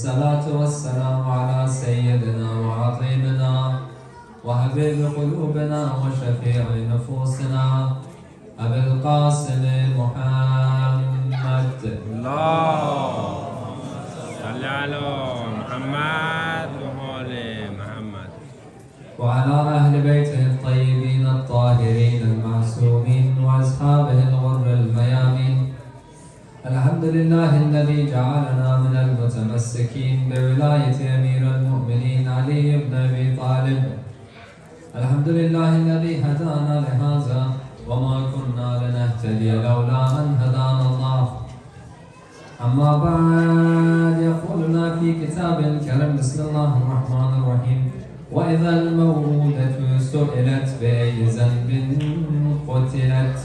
والصلاة والسلام على سيدنا وعظيمنا وحبيب قلوبنا وشفيع نفوسنا أبي القاسم محمد. اللهم صل على محمد وآل محمد وعلى أهل بيته الطيبين الطاهرين المعصومين وأصحابه الغر الميامين. الحمد لله الذي جعلنا من المتمسكين بولاية أمير المؤمنين علي بن أبي طالب. الحمد لله الذي هدانا لهذا وما كنا لنهتدي لولا أن هدانا الله. أما بعد، يقولنا في كتاب الكريم بسم الله الرحمن الرحيم: وإذا الموءودة سئلت بأي ذنب قتلت.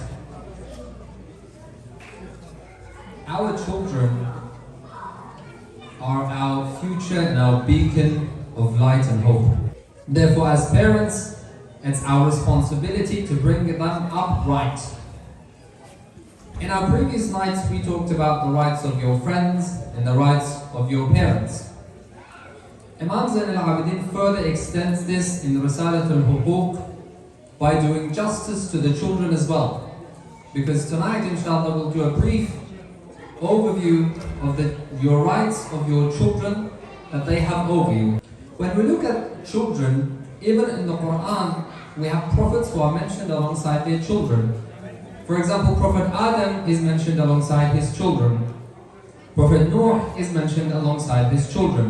Our children are our future and our beacon of light and hope. Therefore, as parents, it's our responsibility to bring them up right. In our previous nights, we talked about the rights of your friends and the rights of your parents. Imam Zain al-Abidin further extends this in Risalat al-Huquq by doing justice to the children as well. Because tonight, inshallah, we'll do a brief overview of your rights of your children that they have over you. When we look at children, even in the Quran, we have prophets who are mentioned alongside their children. For example, Prophet Adam is mentioned alongside his children. Prophet Noah is mentioned alongside his children.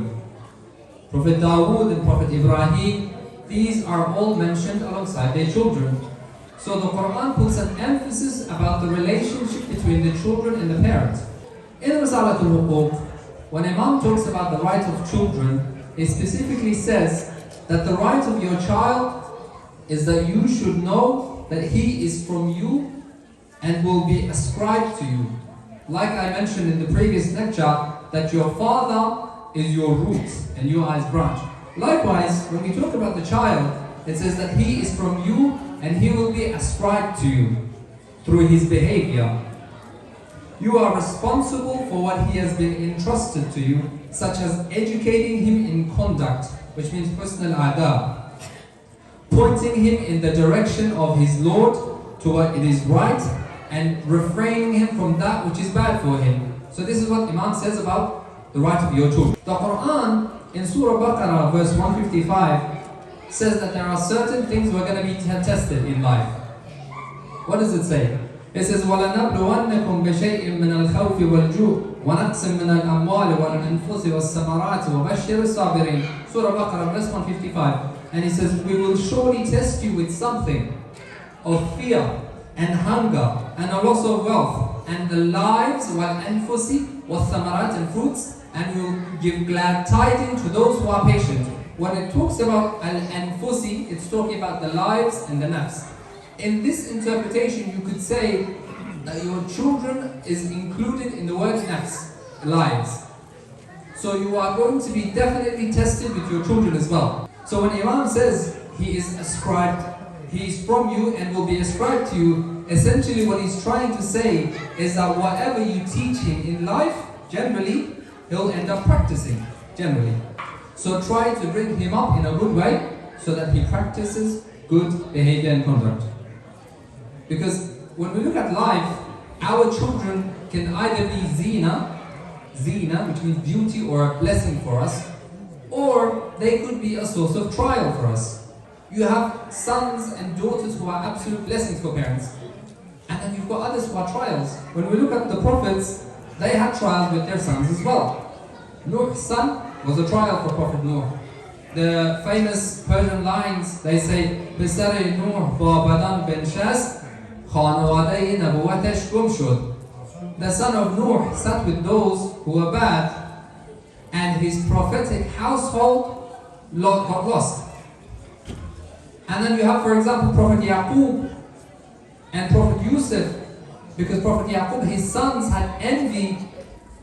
Prophet Dawood and Prophet Ibrahim, these are all mentioned alongside their children. So the Quran puts an emphasis about the relationship between the children and the parents. In Risalat al-Huquq, when Imam talks about the right of children, it specifically says that the right of your child is that you should know that he is from you and will be ascribed to you. Like I mentioned in the previous lecture, that your father is your root and you are his branch. Likewise, when we talk about the child, it says that he is from you and he will be ascribed to you through his behavior. You are responsible for what he has been entrusted to you, such as educating him in conduct, which means husn al-adab, pointing him in the direction of his Lord to what it is right, and refraining him from that which is bad for him. So this is what Imam says about the right of your children. The Quran in Surah Baqarah verse 155 says that there are certain things we're going to be tested in life. What does it say? It says, وَلَنَبْلُوَنَّكُمْ بِشَيْءٍ مِّنَ الْخَوْفِ وَالْجُوعِ وَنَقْصٍ مِّنَ الْأَمْوَالِ وَالْأَنفُسِ وَالثَّمَرَاتِ وَبَشِّرِ الصَّابِرِينَ. Surah Baqarah verse 155. And he says, we will surely test you with something of fear and hunger and a loss of wealth and the lives, وَالْأَنفُسِ وَالثَّمَرَاتِ and fruits, and we will give glad tidings to those who are patient. When it talks about al-anfusi, it's talking about the lives and the nafs. In this interpretation, you could say that your children is included in the word nafs, lives. So you are going to be definitely tested with your children as well. So when Imam says he is ascribed, he is from you and will be ascribed to you, essentially what he's trying to say is that whatever you teach him in life, generally, he'll end up practicing, generally. So try to bring him up in a good way so that he practices good behavior and conduct. Because when we look at life, our children can either be zina, which means beauty or a blessing for us, or they could be a source of trial for us. You have sons and daughters who are absolute blessings for parents. And then you've got others who are trials. When we look at the prophets, they had trials with their sons as well. Noah's son was a trial for Prophet Noah. The famous Persian lines, they say, بِسَرِ نُوح بَابَدًا بِنْ شَاسِ خَانَوَادَيْ نَبُوَتَشْ گُمْ شُد. The son of Noah sat with those who were bad, and his prophetic household got lost. And then you have, for example, Prophet Yaqub and Prophet Yusuf, because Prophet Yaqub, his sons had envy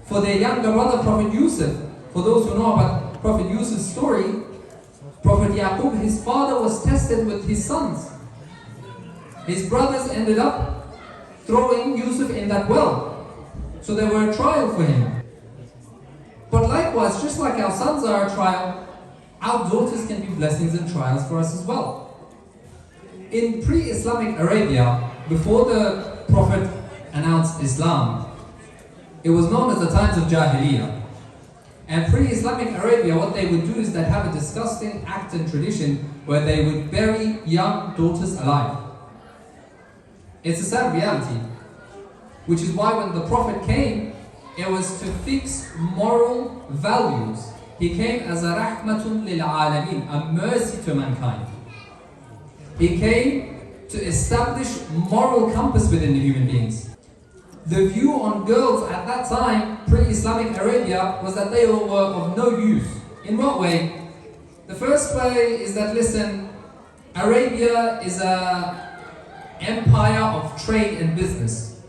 for their younger brother, Prophet Yusuf. For those who know about Prophet Yusuf's story, Prophet Yaqub, his father was tested with his sons. His brothers ended up throwing Yusuf in that well. So they were a trial for him. But likewise, just like are a trial, our daughters can be blessings and trials for us as well. In pre-Islamic Arabia, before the Prophet announced Islam, it was known as the times of Jahiliyyah. And pre-Islamic Arabia, what they would do is they'd have a disgusting act and tradition where they would bury young daughters alive. It's a sad reality, which is why when the Prophet came, it was to fix moral values. He came as a rahmatun lil alameen, a mercy to mankind. He came to establish moral compass within the human beings. The view on girls at that time, pre-Islamic Arabia, was that they all were of no use. In what way? The first way is that, listen, Arabia is an empire of trade and business.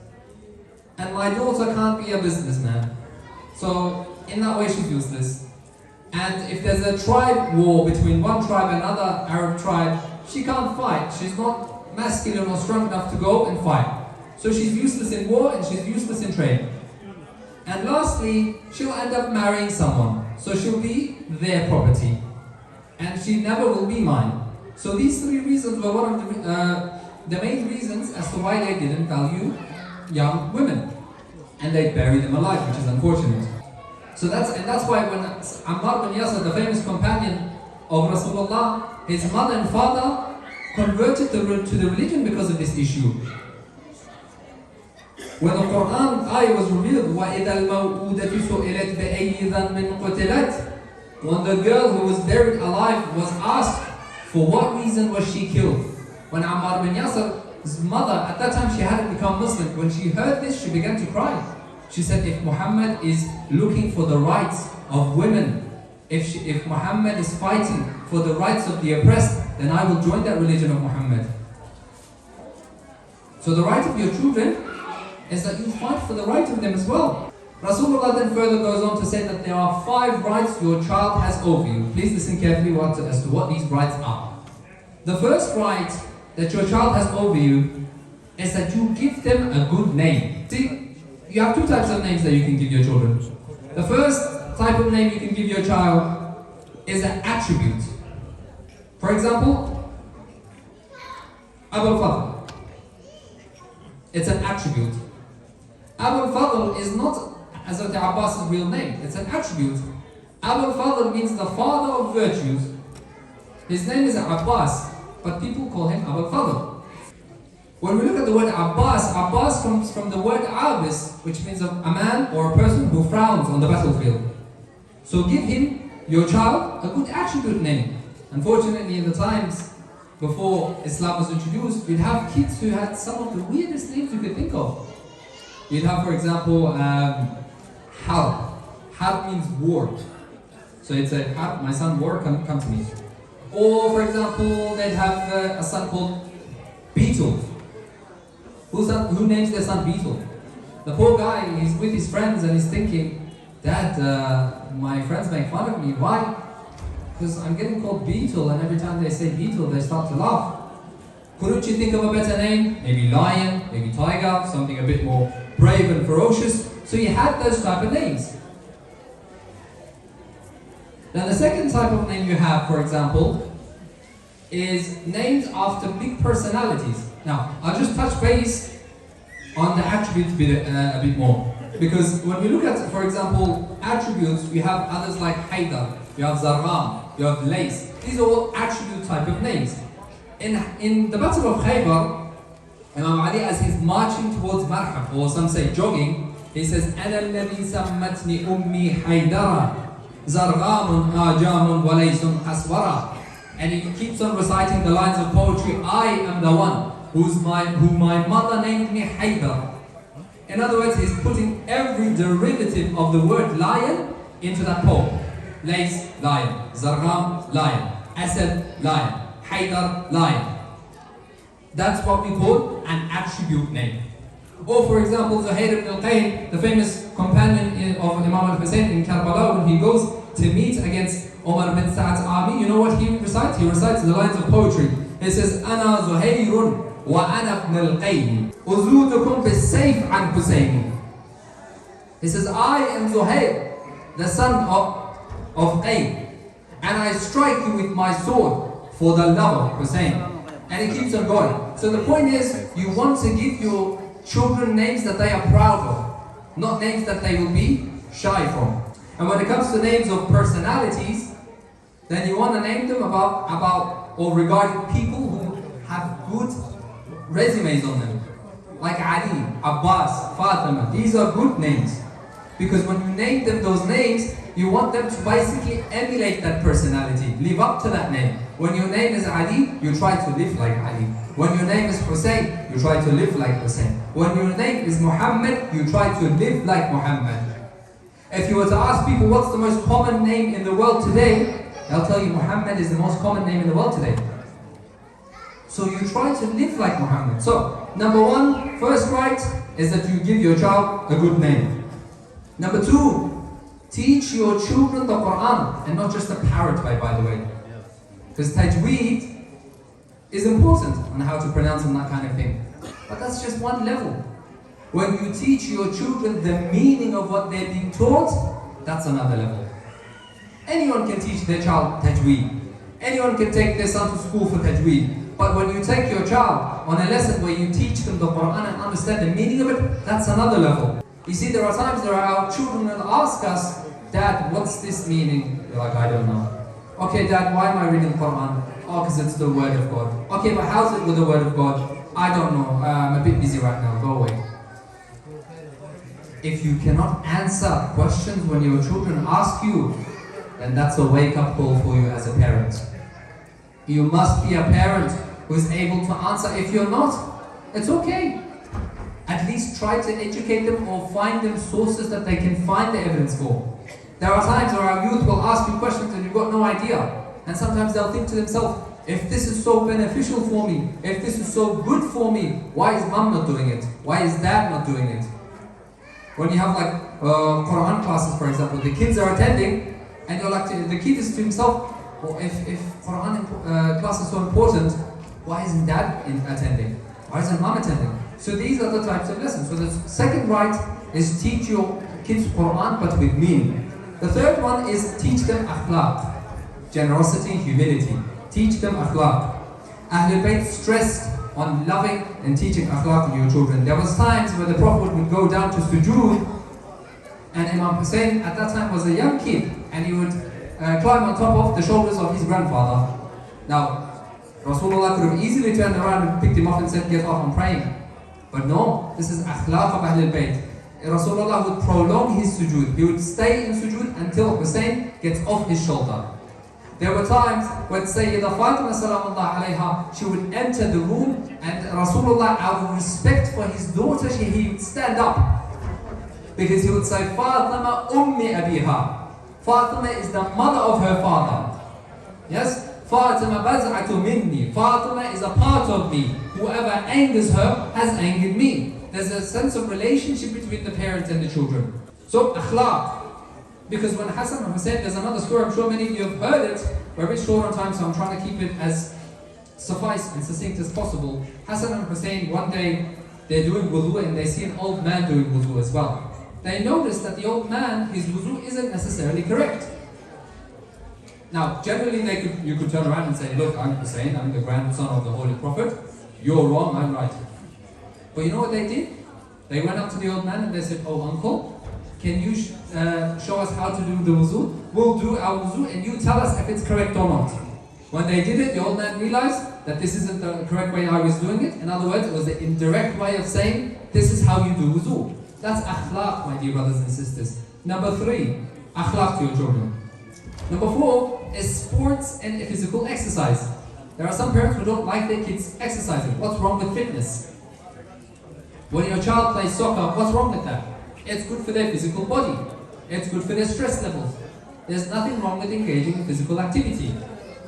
And my daughter can't be a businessman. So, in that way she's useless. And if there's a tribe war between one tribe and another Arab tribe, she can't fight. She's not masculine or strong enough to go and fight. So she's useless in war and she's useless in trade. And lastly, she'll end up marrying someone. So she'll be their property. And she never will be mine. So these three reasons were one of the main reasons as to why they didn't value young women. And they bury them alive, which is unfortunate. So that's why when Ammar bin Yasir, the famous companion of Rasulullah, his mother and father converted to the religion because of this issue. When the Quran ayah was revealed, وَإِذَا الْمَوْءُودَةُ سُئِلَتْ بِأَيِّ ذَنْبٍ قُتِلَتْ, when the girl who was buried alive was asked for what reason was she killed. When Ammar bin Yasir's mother, at that time she hadn't become Muslim, when she heard this, she began to cry. She said, if Muhammad is looking for the rights of women, if Muhammad is fighting for the rights of the oppressed, then I will join that religion of Muhammad. So the right of your children is that you fight for the right of them as well. Rasulullah then further goes on to say that there are 5 rights your child has over you. Please listen carefully as to what these rights are. The first right that your child has over you is that you give them a good name. See, you have 2 types of names that you can give your children. The first type of name you can give your child is an attribute. For example, Abul Fadl. It's an attribute. Abul Fadl is not Hazrat Abbas's real name, it's an attribute. Abul Fadl means the father of virtues. His name is Abbas, but people call him Abul Fadl. When we look at the word Abbas, Abbas comes from the word Abis, which means a man or a person who frowns on the battlefield. So give him, your child, a good attribute name. Unfortunately, in the times before Islam was introduced, we'd have kids who had some of the weirdest names you could think of. You'd have, for example, Harb. Harb means war. So it's a Harb, my son war, come to me. Or, for example, they'd have a son called Beetle. Who names their son Beetle? The poor guy, he's with his friends and he's thinking, Dad, my friends make fun of me. Why? Because I'm getting called Beetle, and every time they say Beetle, they start to laugh. Couldn't you think of a better name? Maybe Lion, maybe Tiger, something a bit more brave and ferocious. So you had those type of names. Now the second type of name you have, for example, is names after big personalities. Now, I'll just touch base on the attributes a bit more. Because when we look at, for example, attributes, we have others like Haydar, you have Zargham, you have Lays. These are all attribute type of names. In the Battle of Khaybar, Imam Ali, as he's marching towards Marhab, or some say jogging, he says, أَنَا الَّذِي سَمَّتْنِي أُمِّي حَيْدَرًا زَرْغَامٌ آجَامٌ وَلَيْسٌ حَسْوَرًا. And he keeps on reciting the lines of poetry, I am the one who my mother named me Haydar. In other words, he's putting every derivative of the word lion into that poem. Lays, lion. Zargham, lion. Asad, lion. Haydar, lion. That's what we call an attribute name. Or for example, Zuhair ibn al-Qayn, the famous companion of Imam al-Hussein in Karbala, when he goes to meet against Umar bin Sa'ad's army, you know what he recites? He recites the lines of poetry. He says, أَنَا زُهَيْرٌ وَأَنَا ابْنَ الْقَيْمِ أُزْلُوتُكُمْ بِالسَّيْفِ عَنْ حُسَيْنِ. He says, I am Zuhair, the son of of Qayn, and I strike you with my sword for the love of Hussein. And it keeps on going. So the point is, you want to give your children names that they are proud of, not names that they will be shy from. And when it comes to names of personalities, then you want to name them about or regarding people who have good resumes on them. Like Ali, Abbas, Fatima. These are good names. Because when you name them those names, you want them to basically emulate that personality, live up to that name. When your name is Ali, you try to live like Ali. When your name is Hussein, you try to live like Hussein. When your name is Muhammad, you try to live like Muhammad. If you were to ask people what's the most common name in the world today, they'll tell you Muhammad is the most common name in the world today. So you try to live like Muhammad. So, number one, first right is that you give your child a good name. Number two, teach your children the Quran, and not just a parrot by the way. Because tajweed is important on how to pronounce and that kind of thing. But that's just one level. When you teach your children the meaning of what they're being taught, that's another level. Anyone can teach their child tajweed. Anyone can take their son to school for tajweed. But when you take your child on a lesson where you teach them the Quran and understand the meaning of it, that's another level. You see, there are times where our children will ask us, Dad, what's this meaning? You're like, I don't know. Okay, Dad, why am I reading the Quran? Oh, because it's the word of God. Okay, but how's it with the word of God? I don't know. I'm a bit busy right now. Go away. If you cannot answer questions when your children ask you, then that's a wake-up call for you as a parent. You must be a parent who is able to answer. If you're not, it's okay. At least try to educate them or find them sources that they can find the evidence for. There are times where our youth will ask you questions and you've got no idea. And sometimes they'll think to themselves, if this is so beneficial for me, if this is so good for me, why is mom not doing it? Why is dad not doing it? When you have like Quran classes, for example, the kids are attending, and you're like, the kid is to himself, well, if Quran class is so important, why isn't dad attending? Why isn't mom attending? So these are the types of lessons. So the second right is teach your kids Quran but with meaning. The third one is teach them akhlaq, generosity, humility. Teach them akhlaq. Ahlul Bayt stressed on loving and teaching akhlaq to your children. There was times where the Prophet would go down to sujood, and Imam Hussein at that time was a young kid, and he would climb on top of the shoulders of his grandfather. Now, Rasulullah could have easily turned around and picked him up and said, get off, I'm praying. But no, this is akhlaq of Ahlul Bayt. Rasulullah would prolong his sujood. He would stay in sujood until Hussein gets off his shoulder. There were times when Sayyidah Fatima salamullah alayha, she would enter the room, and Rasulullah, out of respect for his daughter, he would stand up. Because he would say, Fatima ummi abiha. Fatima is the mother of her father. Yes? Fatima baz'atu minni. Fatima is a part of me. Whoever angers her has angered me. There's a sense of relationship between the parents and the children. So, akhlaq. Because when Hassan and Hussein, there's another story, I'm sure many of you have heard it. We're a bit short on time, so I'm trying to keep it as suffice and succinct as possible. Hassan and Hussein, one day, they're doing wudu and they see an old man doing wudu as well. They notice that the old man, his wudu isn't necessarily correct. Now, generally you could turn around and say, look, I'm Hussein, I'm the grandson of the Holy Prophet. You're wrong, I'm right. But you know what they did? They went up to the old man and they said, oh uncle, can you show us how to do the wuzu? We'll do our wuzu and you tell us if it's correct or not. When they did it, the old man realized that this isn't the correct way I was doing it. In other words, it was the indirect way of saying, this is how you do wuzu. That's akhlaq, my dear brothers and sisters. Number 3, akhlaq to your children. Number 4 is sports and physical exercise. There are some parents who don't like their kids exercising. What's wrong with fitness? When your child plays soccer, what's wrong with that? It's good for their physical body. It's good for their stress levels. There's nothing wrong with engaging in physical activity.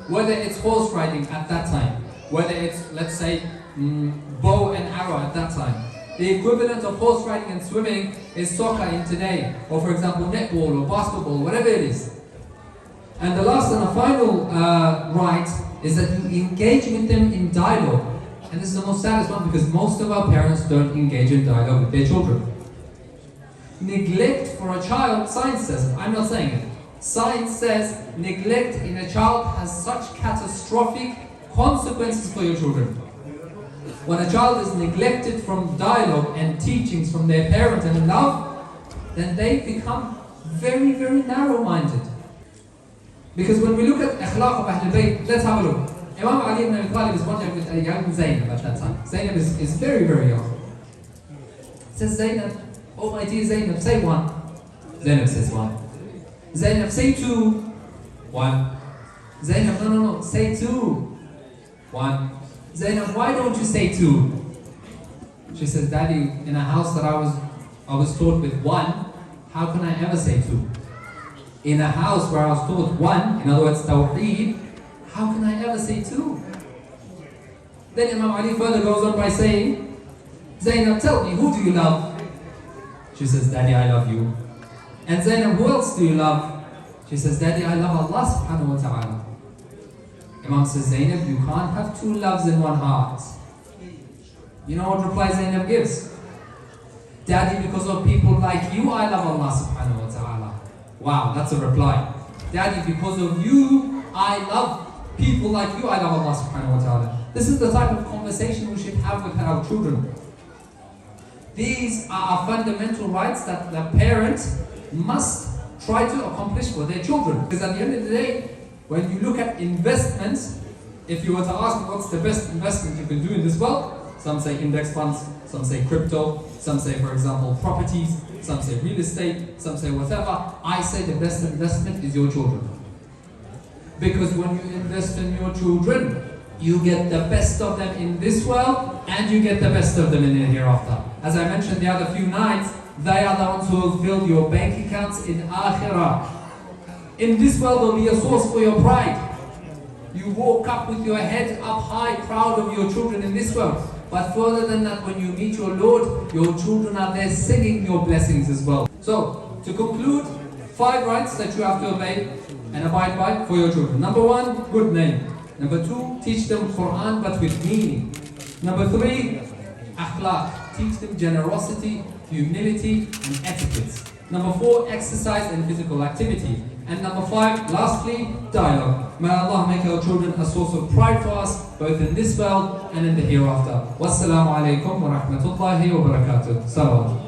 Whether it's horse riding at that time, whether it's, let's say, bow and arrow at that time. The equivalent of horse riding and swimming is soccer in today, or for example netball or basketball, whatever it is. And the last and the final right is that you engage with them in dialogue. And this is the most saddest one because most of our parents don't engage in dialogue with their children. Neglect for a child, science says it, I'm not saying it. Science says neglect in a child has such catastrophic consequences for your children. When a child is neglected from dialogue and teachings from their parent and love, then they become very, very narrow-minded. Because when we look at akhlaq of Ahlul Bayt, let's have a look. Imam Ali ibn Abi Talib is wondering with a young Zainab at that time. Zainab is very, very young. Says Zainab, oh my dear Zainab, say one. Zainab says one. Zainab, say two. One. Zainab, no, say two. One. Zainab, why don't you say two? She says, Daddy, in a house that I was taught with one, how can I ever say two? In a house where I was taught one, in other words, Tawheed, how can I ever say two? Then Imam Ali further goes on by saying, Zainab, tell me, who do you love? She says, Daddy, I love you. And Zainab, who else do you love? She says, Daddy, I love Allah subhanahu wa ta'ala. Imam says, Zainab, you can't have two loves in one heart. You know what reply Zainab gives? Daddy, because of people like you, I love Allah subhanahu wa ta'ala. Wow, that's a reply. Daddy, because of you, I love people like you, I love Allah subhanahu wa ta'ala. This is the type of conversation we should have with our children. These are fundamental rights that the parent must try to accomplish for their children. Because at the end of the day, when you look at investments, if you were to ask me what's the best investment you can do in this world, some say index funds, some say crypto, some say, for example, properties, some say real estate, some say whatever. I say the best investment is your children. Because when you invest in your children, you get the best of them in this world and you get the best of them in the hereafter. As I mentioned the other few nights, they are the ones who will fill your bank accounts in Akhirah. In this world, there will be a source for your pride. You walk up with your head up high, proud of your children in this world. But further than that, when you meet your Lord, your children are there singing your blessings as well. So, to conclude, 5 rights that you have to obey and abide by for your children. Number 1, good name. Number 2, teach them Quran but with meaning. Number 3, akhlaq. Teach them generosity, humility and etiquette. Number 4, exercise and physical activity. And number 5, lastly, dialogue. May Allah make our children a source of pride for us, both in this world and in the hereafter. Wassalamu alaikum wa rahmatullahi wa barakatuh. Salawat.